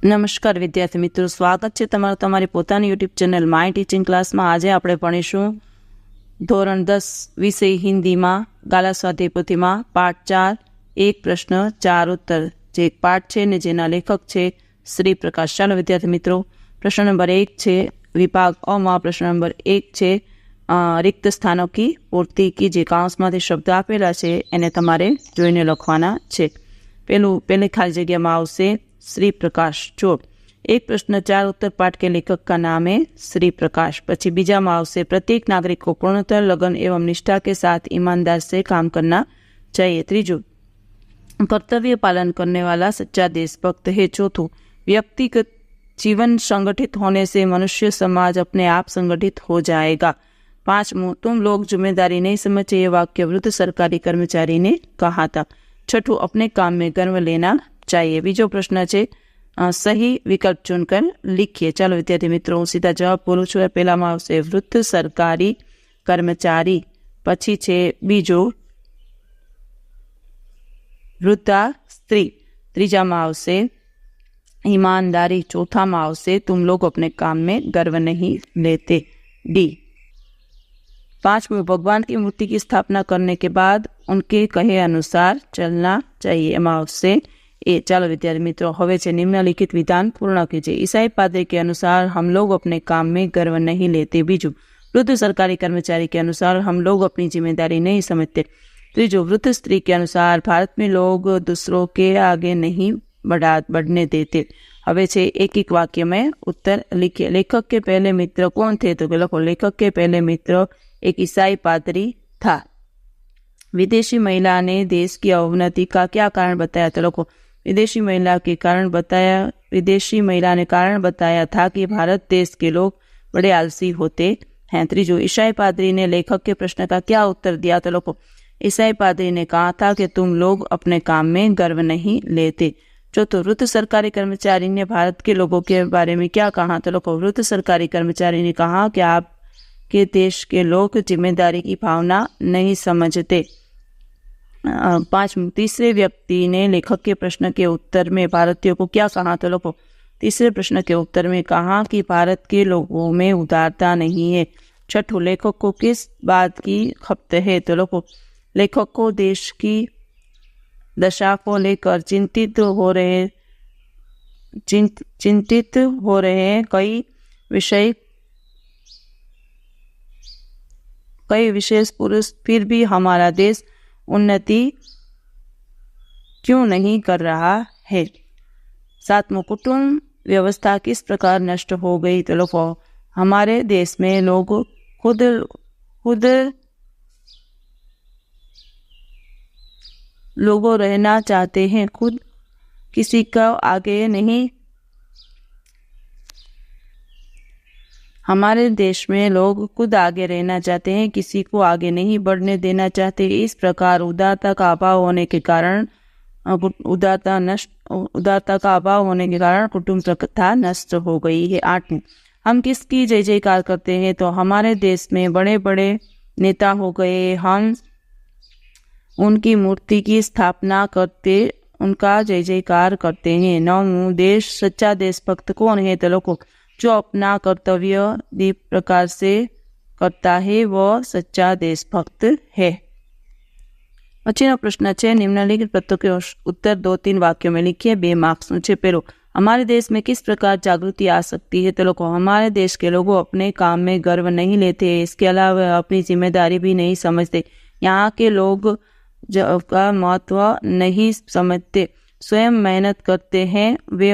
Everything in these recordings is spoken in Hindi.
નમસ્કાર વિદ્યાર્થી મિત્રો, સ્વાગત છે તમારું તમારી પોતાની યુટ્યુબ ચેનલ માય ટીચિંગ ક્લાસમાં। આજે આપણે ભણીશું ધોરણ 10 વિષય હિન્દીમાં ગાલા સ્વાધ્યાય પોથીમાં પાઠ 4 એક પ્રશ્ન 4 ઉત્તર, જે એક પાઠ છે ને જેના લેખક છે શ્રી પ્રકાશ। ચાલો વિદ્યાર્થી મિત્રો, પ્રશ્ન નંબર 1 છે વિભાગ અ માં પ્રશ્ન નંબર 1 છે रिक्त स्थानों की पूर्ति की। जे काउंसमांथी शब्द आपेला छे एने तमारे जोईने लखवाना छे। पहली खाली जग्या में आवशे श्री प्रकाश। जो एक प्रश्न 4 उत्तर पाठ के लेखक का नाम है श्री प्रकाश। पछी बीजा में आवशे प्रत्येक नागरिक को पूर्णतः लगन एवं निष्ठा के साथ ईमानदार से काम करना चाहिए। त्रीजू कर्तव्य पालन करने वाला सच्चा देशभक्त है। चौथू व्यक्तिगत जीवन संगठित होने से मनुष्य समाज अपने आप संगठित हो जाएगा। पांचवू तुम लोग जिम्मेदारी नहीं समझे, ये वाक्य वृद्ध सरकारी कर्मचारी ने कहा था। छठू अपने काम में गर्व लेना चाहिए। बीजो प्रश्न है सही विकल्प चुनकर लिखिए। चलो विद्यार्थी मित्रों, सीधा जवाब बोलूँ छूँ। पहला में आवशे वृद्ध सरकारी कर्मचारी, पछी छे बीजो वृद्धा स्त्री, तीजा में आवशे ईमानदारी, चौथा में आवशे तुम लोग अपने काम में गर्व नहीं लेते, डी। पांचवें भगवान की मूर्ति की स्थापना करने के बाद उनके कहे अनुसार चलना चाहिए, एमां आवशे ए। चलो विद्यार्थी मित्रों, हवे छे निम्नलिखित विधान पूर्ण कीजिए। ईसाई पादरी के अनुसार हम लोग अपने काम में गर्व नहीं लेते। बीजू वृद्ध सरकारी कर्मचारी के अनुसार हम लोग अपनी जिम्मेदारी नहीं समझते। तीजू वृद्ध स्त्री के अनुसार भारत में लोग दूसरों के आगे नहीं बढ़ने देते। हवे छे एक एक वाक्य में उत्तर लिखिए। लेखक के पहले मित्र कौन थे? तो लखो लेखक के पहले मित्र एक ईसाई पादरी था। विदेशी महिला ने देश की अवनति का क्या कारण बताया? तो लखो विदेशी महिला ने कारण बताया था कि भारत देश के लोग बड़े आलसी होते हैं। त्रीजो ईसाई पादरी ने लेखक के प्रश्न का क्या उत्तर दिया? तो लखो ईसाई पादरी ने कहा था कि तुम लोग अपने काम में गर्व नहीं लेते। चौथो वृद्ध सरकारी कर्मचारी ने भारत के लोगों के बारे में क्या कहा? तो लखो वृद्ध सरकारी कर्मचारी ने कहा कि आप के देश के लोग जिम्मेदारी की भावना नहीं समझते। पांचवें तीसरे व्यक्ति ने लेखक के प्रश्न के उत्तर में भारतीयों को क्या कहा? तो लोगों तीसरे प्रश्न के उत्तर में कहा कि भारत के लोगों में उदारता नहीं है। छठो लेखक को किस बात की खपत है? तो लोगों लेखक को देश की दशा को लेकर चिंतित हो रहे कई विशेष पुरुष, फिर भी हमारा देश उन्नति क्यों नहीं कर रहा है। सातवां कुटुंब व्यवस्था किस प्रकार नष्ट हो गई? तो लोगों हमारे देश में लोग खुद लोगों रहना चाहते हैं, खुद किसी का आगे नहीं। हमारे देश में लोग खुद आगे रहना चाहते हैं, किसी को आगे नहीं बढ़ने देना चाहते। इस प्रकार उदारता का अभाव होने के कारण कुटुंब प्रथा नष्ट हो गई है। 8 हम किसकी जय जयकार करते हैं? तो हमारे देश में बड़े बड़े नेता हो गए, हम उनकी मूर्ति की स्थापना करते उनका जय जयकार करते हैं। 9 देश सच्चा देशभक्त कौन है? तो लोगों जो अपना कर्तव्य दीप प्रकार से करता है वह सच्चा देशभक्त है। पछीनो प्रश्न है निम्नलिखित प्रश्नों के उत्तर 2-3 वाक्यों में लिखिए। 2 मार्क्स है। पहलो हमारे देश में किस प्रकार जागृति आ सकती है? तो लोगों हमारे देश के लोग अपने काम में गर्व नहीं लेते, इसके अलावा अपनी जिम्मेदारी भी नहीं समझते। यहाँ के लोग का महत्व नहीं समझते, स्वयं मेहनत करते हैं। वे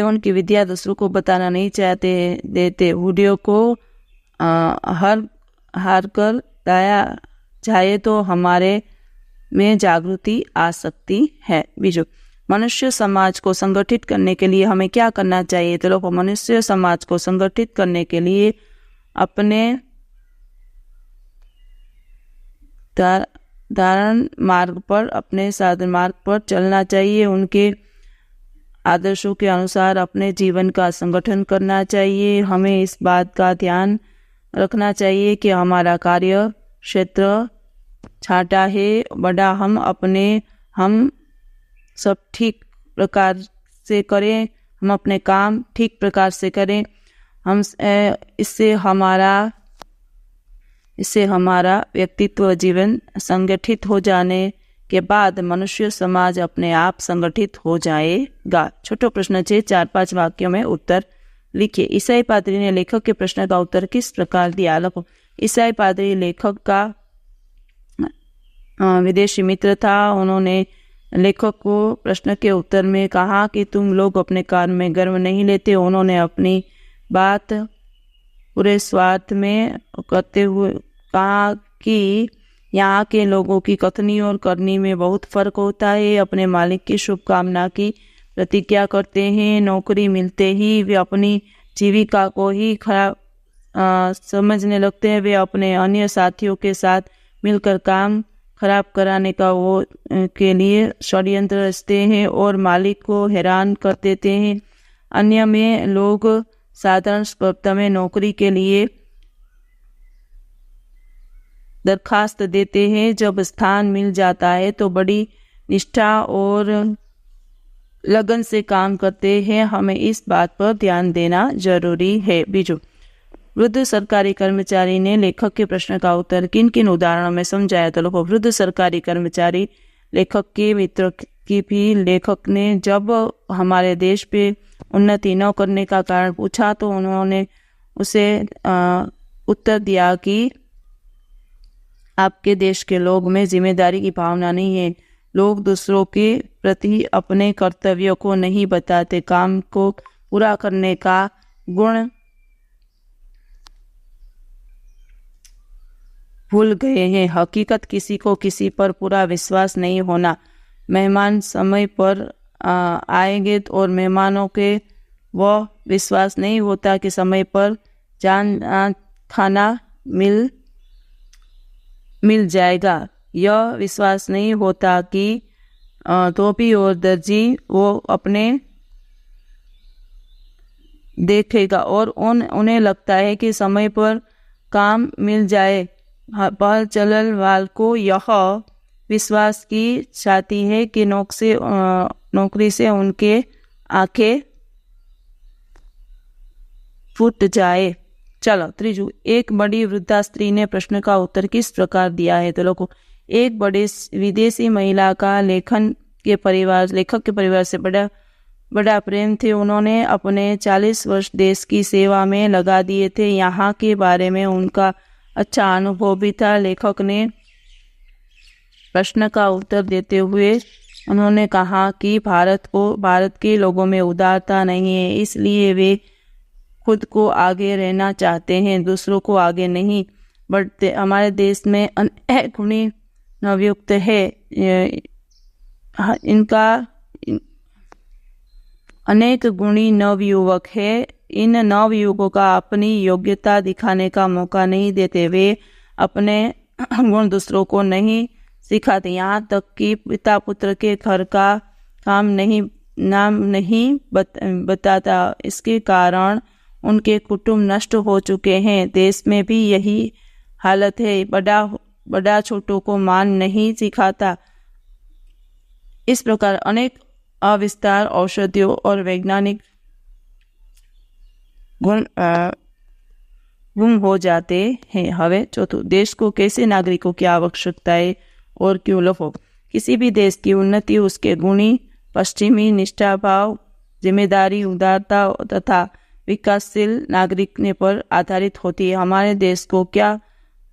उनकी विद्या दूसरों को बताना नहीं देते। बूढ़ियों को हार कर लाया जाए तो हमारे में जागृति आ सकती है। बीजो मनुष्य समाज को संगठित करने के लिए हमें क्या करना चाहिए? तो लोग मनुष्य समाज को संगठित करने के लिए अपने साधन मार्ग पर चलना चाहिए। उनके आदर्शों के अनुसार अपने जीवन का संगठन करना चाहिए। हमें इस बात का ध्यान रखना चाहिए कि हमारा कार्य क्षेत्र छाटा है बड़ा, हम सब ठीक प्रकार से करें, हम अपने काम ठीक प्रकार से करें, इससे हमारा व्यक्तित्व जीवन संगठित हो जाने के बाद मनुष्य समाज अपने आप संगठित हो जाएगा। छोटो प्रश्न है, 4-5 वाक्यों में उत्तर लिखिए। ईसाई पादरी ने लेखक के प्रश्न का उत्तर किस प्रकार दिया? लिखो। ईसाई पादरी लेखक का विदेशी मित्र था। उन्होंने लेखक को प्रश्न के उत्तर में कहा कि तुम लोग अपने कार्य में गर्व नहीं लेते। उन्होंने अपनी बात पूरे स्वार्थ में करते हुए कहा कि यहाँ के लोगों की कथनी और करनी में बहुत फर्क होता है। अपने मालिक की शुभकामना की प्रतिज्ञा करते हैं, नौकरी मिलते ही वे अपनी जीविका को ही खराब समझने लगते हैं। वे अपने अन्य साथियों के साथ मिलकर काम खराब कराने का के लिए षड्यंत्र रचते हैं और मालिक को हैरान कर देते हैं। अन्य में लोग साधारण स्पर्धा में नौकरी के लिए दरखास्त देते हैं। जब स्थान मिल जाता है तो बड़ी निष्ठा और लगन से काम करते हैं। हमें इस बात पर ध्यान देना जरूरी है। बीजो, वृद्ध सरकारी कर्मचारी ने लेखक के प्रश्न का उत्तर किन किन उदाहरणों में समझाया? तो लोगों, वृद्ध सरकारी कर्मचारी लेखक के मित्र की भी लेखक ने जब हमारे देश पे उन्नति न करने का कारण पूछा तो उन्होंने उसे उत्तर दिया कि आपके देश के लोग में जिम्मेदारी की भावना नहीं है। लोग दूसरों के प्रति अपने कर्तव्यों को नहीं बताते, काम को पूरा करने का गुण भूल गए हैं। हकीकत किसी को किसी पर पूरा विश्वास नहीं होना। मेहमान समय पर आएंगे और मेहमानों के वह विश्वास नहीं होता कि समय पर खाना मिल जाएगा। यह विश्वास नहीं होता कि धोबी और दर्जी वो अपने देखेगा और उन्हें लगता है कि समय पर काम मिल जाए। पर चलल वाल को यह विश्वास की छाती है कि नौकरी से उनके आंखें फूट जाए। चलो त्रीजू, एक बड़ी वृद्धा स्त्री ने प्रश्न का उत्तर किस प्रकार दिया है? तो लोगों, एक बड़े विदेशी महिला का लेखक के परिवार से बड़ा प्रेम थे। उन्होंने अपने 40 वर्ष देश की सेवा में लगा दिए थे। यहाँ के बारे में उनका अच्छा अनुभव भी था। लेखक ने प्रश्न का उत्तर देते हुए उन्होंने कहा कि भारत के लोगों में उदारता नहीं है, इसलिए वे खुद को आगे रहना चाहते हैं, दूसरों को आगे नहीं बढ़ते। हमारे देश में अनेक गुणी नवयुक्त है। इनका अनेक गुणी नवयुवक है। इन नवयुवकों का अपनी योग्यता दिखाने का मौका नहीं देते। वे अपने गुण दूसरों को नहीं सिखाते। यहाँ तक कि पिता पुत्र के घर का नाम नहीं बताता। इसके कारण उनके कुटुंब नष्ट हो चुके हैं। देश में भी यही हालत है। बड़ा छोटों को मान नहीं सिखाता। इस प्रकार अनेक अविस्तार औषधियों और वैज्ञानिक गुण गुम हो जाते हैं। हवे चौथुं, देश को कैसे नागरिकों की आवश्यकता है और क्यों? लोगों, किसी भी देश की उन्नति उसके गुणी पश्चिमी निष्ठा भाव, जिम्मेदारी, उदारता तथा विकासशील नागरिक पर आधारित होती है।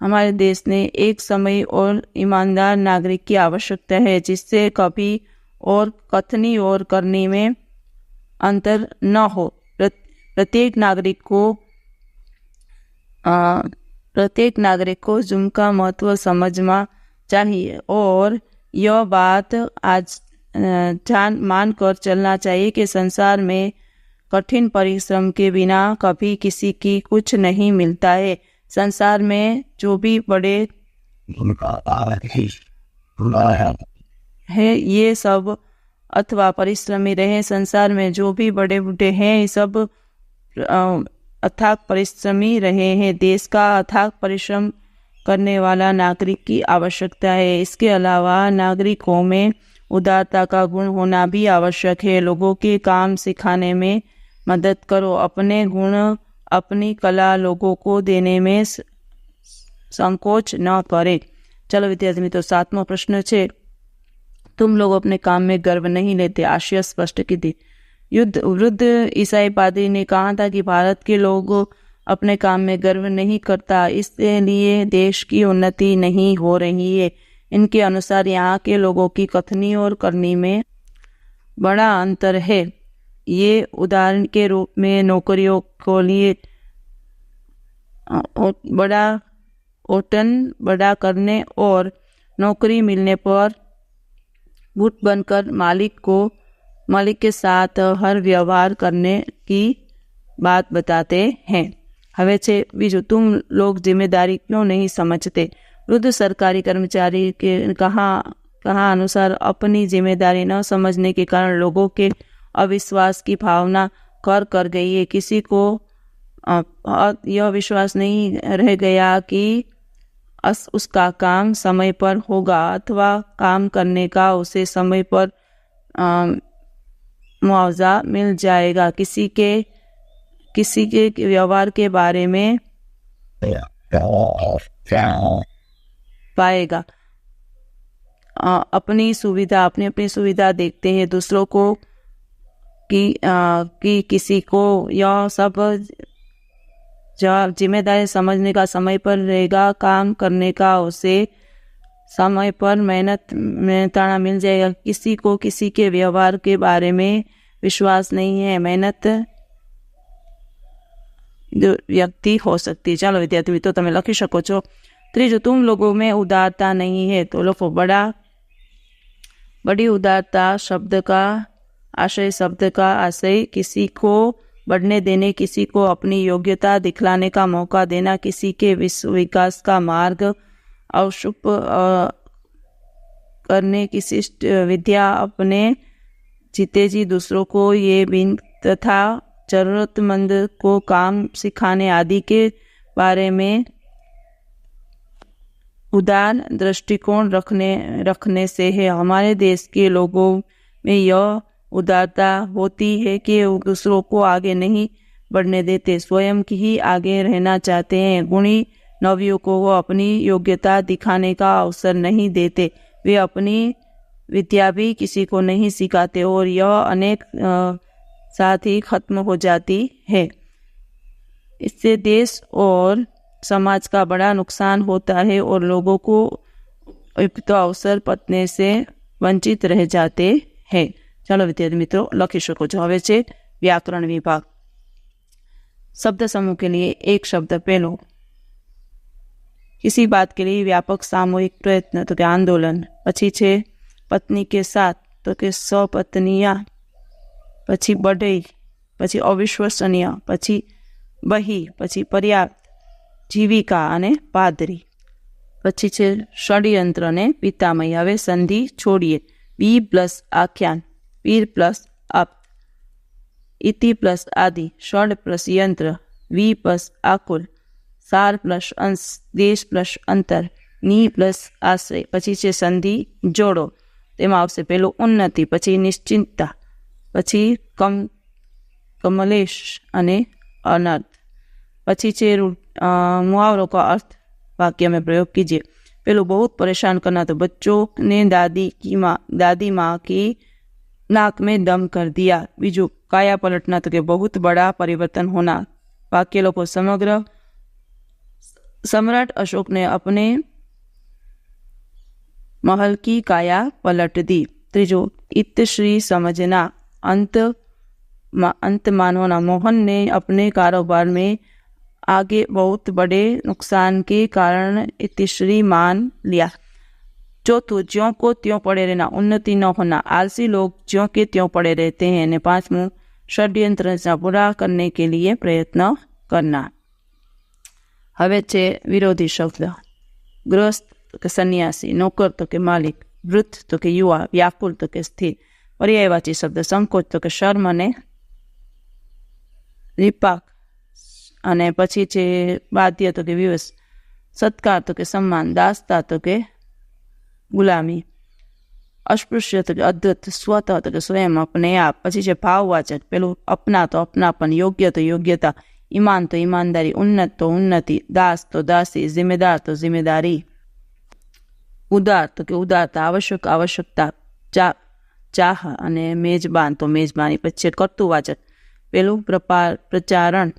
हमारे देश ने एक समय और ईमानदार नागरिक की आवश्यकता है, जिससे कभी और कथनी और करनी में अंतर न हो। प्रत्येक नागरिक को जुर्म का महत्व समझना चाहिए और यह बात आज मान कर चलना चाहिए कि संसार में कठिन परिश्रम के बिना कभी किसी की कुछ नहीं मिलता है। संसार में जो भी बड़े है ये सब अथवा परिश्रमी रहे। संसार में जो भी बड़े बूढ़े हैं ये सब अथाक परिश्रमी रहे हैं। देश का अथाक परिश्रम करने वाला नागरिक की आवश्यकता है। इसके अलावा नागरिकों में उदारता का गुण होना भी आवश्यक है। लोगों के काम सिखाने में मदद करो। अपने गुण अपनी कला लोगों को देने में संकोच न करें। चलो विद्यार्थी मित्रों, 7वां प्रश्न है, तुम लोग अपने काम में गर्व नहीं लेते, आशय स्पष्ट कीजिए। वृद्ध ईसाई पादरी ने कहा था कि भारत के लोग अपने काम में गर्व नहीं करता, इसलिए देश की उन्नति नहीं हो रही है। इनके अनुसार यहाँ के लोगों की कथनी और करनी में बड़ा अंतर है। ये उदाहरण के रूप में नौकरियों को लिए बड़ा करने और नौकरी मिलने पर गुट बनकर मालिक के साथ हर व्यवहार करने की बात बताते हैं। हवे छे बीजू, तुम लोग जिम्मेदारी क्यों नहीं समझते। वृद्ध सरकारी कर्मचारी के कहा अनुसार अपनी जिम्मेदारी न समझने के कारण लोगों के अविश्वास की भावना कर गई है। किसी को यह विश्वास नहीं रह गया कि उसका काम समय पर होगा अथवा काम करने का उसे समय पर मुआवजा मिल जाएगा। किसी के व्यवहार के बारे में पाएगा। अपनी सुविधा देखते हैं दूसरों को कि किसी को यह सब जिम्मेदारी समझने का समय पर रहेगा, काम करने का उसे समय पर मेहनताना मिल जाएगा। किसी को किसी के व्यवहार के बारे में विश्वास नहीं है, मेहनत व्यक्ति हो सकती है। चलो विद्यार्थी मित्रों, તમે લખી શકો છો। ત્રીજું, तुम लोगों में उदारता नहीं है तो लोगों बड़ी उदारता शब्द का आशय किसी को बढ़ने देने, किसी को अपनी योग्यता दिखलाने का मौका देना, किसी के विकास का मार्ग अवशुभ करने की शिष्ट विद्या, अपने जीते जी दूसरों को ये बिन तथा जरूरतमंद को काम सिखाने आदि के बारे में उदार दृष्टिकोण रखने से है। हमारे देश के लोगों में यह उदारता होती है कि वो दूसरों को आगे नहीं बढ़ने देते, स्वयं ही आगे रहना चाहते हैं। गुणी नवयुवकों को वो अपनी योग्यता दिखाने का अवसर नहीं देते, वे अपनी विद्या भी किसी को नहीं सिखाते और यह अनेक साथ ही खत्म हो जाती है। इससे देश और समाज का बड़ा नुकसान होता है और लोगों को उपयुक्त अवसर पतने से वंचित रह जाते हैं। चलो विद्यार्थी मित्रों, लखी शको छो। हवे छे व्याकरण विभाग। शब्द समूह के लिए एक शब्द पहलो, किसी बात के लिए व्यापक सामूहिक प्रयत्न तो के आंदोलन। पछी छे पत्नी के साथ तो के सपत्निया, पछी बढ़ई, पछी अविश्वसनीय, पछी बही, पछी पर्याप्त, जीविका अने पादरी। पछी छे षड्यंत्र ने पितामही। हवे संधि छोड़िए। बी प्लस आख्यान, वीर प्लस अप, इति प्लस आदि, षड प्लस यंत्र, वी प्लस आकुल, सार प्लस अंश, देश प्लस अंतर, नी प्लस आश्रय। पछी छे संधि जोड़ो, तेमां आवशे पहेलुं उन्नति, पछी निश्चिंतता, पछी कमलेश अने अनर्थ। पछी छे मुहावरों का अर्थ वाक्य में प्रयोग कीजिए। पहलू, बहुत परेशान करना तो बच्चों ने दादी माँ की नाक में दम कर दिया। बीजू, काया पलटना तो के बहुत बड़ा परिवर्तन होना। वाक्य लोगों समग्र सम्राट अशोक ने अपने महल की काया पलट दी। त्रीजो, इतश्री समझना, अंत मानवना। मोहन ने अपने कारोबार में आगे बहुत बड़े नुकसान के कारण इतिश्री मान लिया। चौथुं, ज्यों को त्यों पड़े रहना, उन्नति न होना। आलसी लोग ज्यों के त्यों पड़े रहते हैं। ने पांचवुं, षड्यंत्र रचना पूरा करने के लिए प्रयत्न करना। हवे छे विरोधी शब्द। गृहस्थ तो के सन्यासी, नौकर तो के मालिक, वृद्ध तो के युवा, व्याकुल तो के स्थिर। पर्यायवाची शब्द संकोच तो के शर्म ने विपाक, अने पछी छे बाध्य तो के विवश। સત્કાર તો કે સન્માન, દાસતા તો કે ગુલામી, અસ્પૃશ્ય તો કે અદ્વૈત, સ્વતઃ તો કે સ્વયં, અપને આપ. પછી છે ભાવવાચક, પેલું અપના તો અપનાપન, યોગ્ય તો યોગ્યતા, ઈમાન તો ઈમાનદારી, ઉન્નત તો ઉન્નતિ, દાસ તો દાસી, જિમ્મેદાર તો જિમ્મેદારી, ઉદાર તો કે ઉદારતા, આવશ્યક આવશ્યકતા, ચાહ અને મેજબાન તો મેજબાની. પછી કર્તુવાચક, પેલું પ્રચારણ,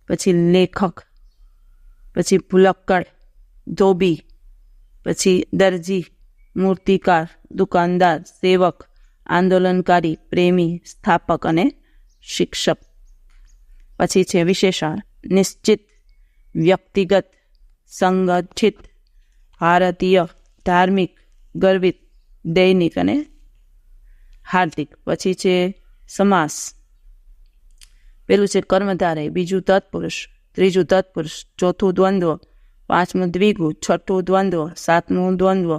પછી લેખક, પછી ભૂલક્કડ, ધોબી, પછી દરજી, મૂર્તિકાર, દુકાનદાર, સેવક, આંદોલનકારી, પ્રેમી, સ્થાપક અને શિક્ષક. પછી છે વિશેષણ, નિશ્ચિત, વ્યક્તિગત, સંગઠિત, ભારતીય, ધાર્મિક, ગર્વિત, દૈનિક અને હાર્દિક. પછી છે સમાસ, પેલું છે કર્મધારય, બીજું તત્પુરુષ, ત્રીજું તત્પુરુષ, ચોથું દ્વંદ્વ, પાંચમું દ્વિગુ, છઠ્ઠું દ્વંદ્વ, સાતમું દ્વંદ્વ,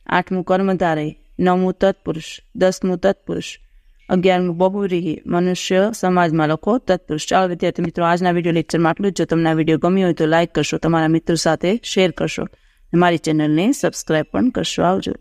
આઠમું કર્મધારય, નવમું તત્પુરુષ, 10મું તત્પુરુષ, 11મું બહુવ્રીહી. મનુષ્ય સમાજમાં લખો તત્પુરુષ. ચાલો વિદ્યાર્થી મિત્રો, આજના વિડીયો લેક્ચરમાં આટલું જ. જો તમને આ વિડીયો ગમ્યો હોય તો લાઇક કરશો, તમારા મિત્રો સાથે શેર કરશો, મારી ચેનલને સબસ્ક્રાઈબ પણ કરશો. આવજો.